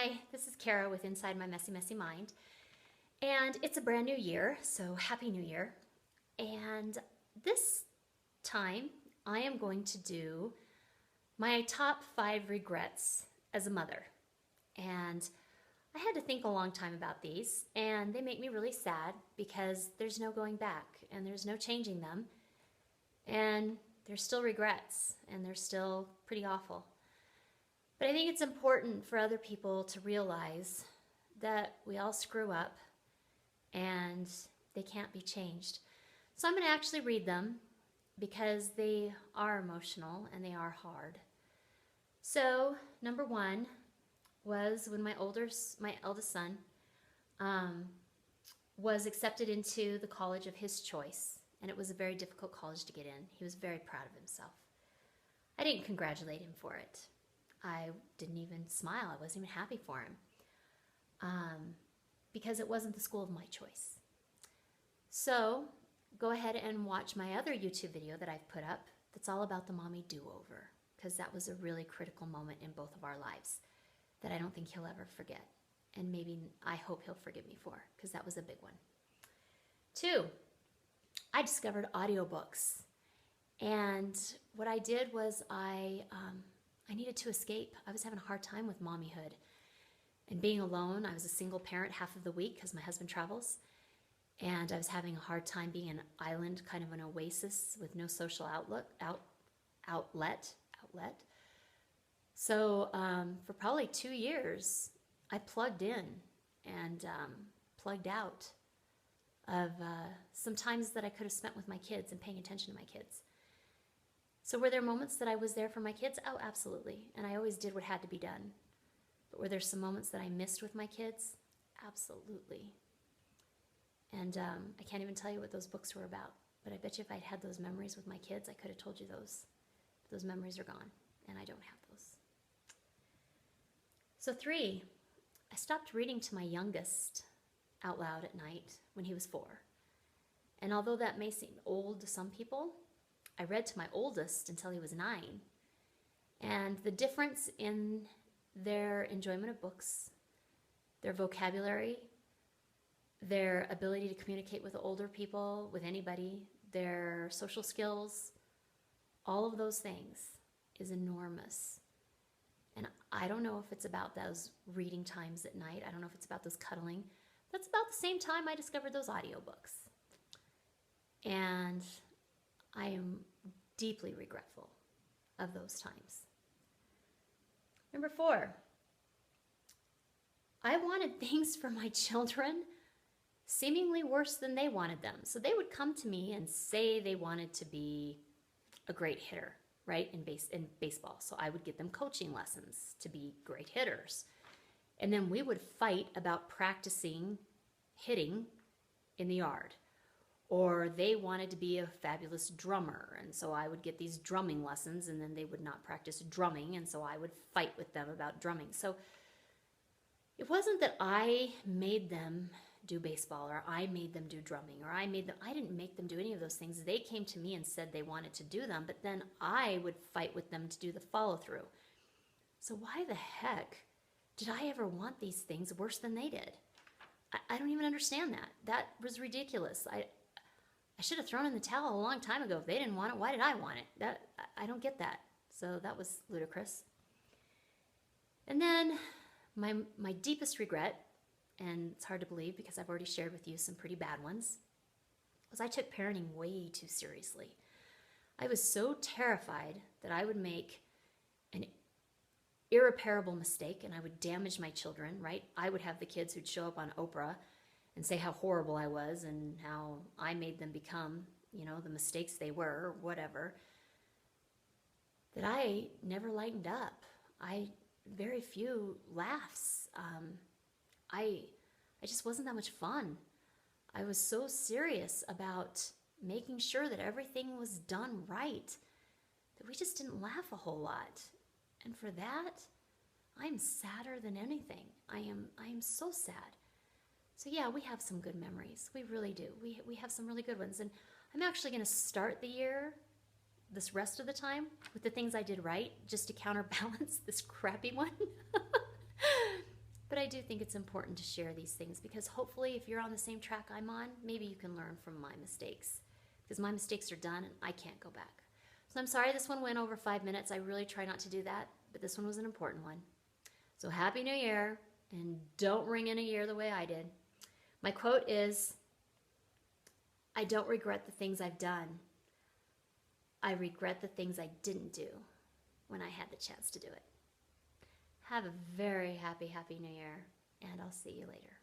Hi, this is Kara with Inside My Messy, Messy Mind. And it's a brand new year, so Happy New Year. And this time I am going to do my top 5 regrets as a mother. And I had to think a long time about these, and they make me really sad because there's no going back and there's no changing them. And there's still regrets, and they're still pretty awful. But I think it's important for other people to realize that we all screw up and they can't be changed. So I'm going to actually read them because they are emotional and they are hard. So number 1 was when my eldest son was accepted into the college of his choice. And it was a very difficult college to get in. He was very proud of himself. I didn't congratulate him for it. I didn't even smile. I wasn't even happy for him because it wasn't the school of my choice. So go ahead and watch my other YouTube video that I've put up that's all about the mommy do-over, because that was a really critical moment in both of our lives that I don't think he'll ever forget. And maybe I hope he'll forgive me for, because that was a big one. 2, I discovered audiobooks. And what I did was I needed to escape. I was having a hard time with mommyhood and being alone. I was a single parent half of the week because my husband travels. And I was having a hard time being an island, kind of an oasis with no social outlet. So for probably 2 years, I plugged in and plugged out of some times that I could have spent with my kids and paying attention to my kids. So were there moments that I was there for my kids? Oh, absolutely. And I always did what had to be done. But were there some moments that I missed with my kids? Absolutely. And I can't even tell you what those books were about. But I bet you if I'd had those memories with my kids, I could have told you those. But those memories are gone, and I don't have those. So 3, I stopped reading to my youngest out loud at night when he was 4. And although that may seem old to some people, I read to my oldest until he was 9. And the difference in their enjoyment of books, their vocabulary, their ability to communicate with older people, with anybody, their social skills, all of those things is enormous. And I don't know if it's about those reading times at night. I don't know if it's about those cuddling. That's about the same time I discovered those audiobooks. And I am deeply regretful of those times. Number 4, I wanted things for my children seemingly worse than they wanted them. So they would come to me and say they wanted to be a great hitter, right, in baseball. So I would get them coaching lessons to be great hitters. And then we would fight about practicing hitting in the yard. Or they wanted to be a fabulous drummer, and so I would get these drumming lessons, and then they would not practice drumming, and so I would fight with them about drumming. So it wasn't that I made them do baseball, or I made them do drumming, or I didn't make them do any of those things. They came to me and said they wanted to do them, but then I would fight with them to do the follow-through. So why the heck did I ever want these things worse than they did? I don't even understand that. That was ridiculous. I should have thrown in the towel a long time ago. If they didn't want it, why did I want it? I don't get that. So that was ludicrous. And then my deepest regret, and it's hard to believe because I've already shared with you some pretty bad ones, was I took parenting way too seriously. I was so terrified that I would make an irreparable mistake and I would damage my children, right? I would have the kids who'd show up on Oprah and say how horrible I was and how I made them become, the mistakes they were, or whatever, that I never lightened up. Very few laughs. I just wasn't that much fun. I was so serious about making sure that everything was done right that we just didn't laugh a whole lot. And for that, I'm sadder than anything. I am so sad. So yeah, we have some good memories. We really do. We have some really good ones. And I'm actually going to start the year, this rest of the time, with the things I did right, just to counterbalance this crappy one. But I do think it's important to share these things because hopefully if you're on the same track I'm on, maybe you can learn from my mistakes. Because my mistakes are done and I can't go back. So I'm sorry this one went over 5 minutes. I really try not to do that, but this one was an important one. So Happy New Year, and don't ring in a year the way I did. My quote is, I don't regret the things I've done. I regret the things I didn't do when I had the chance to do it. Have a very happy New Year, and I'll see you later.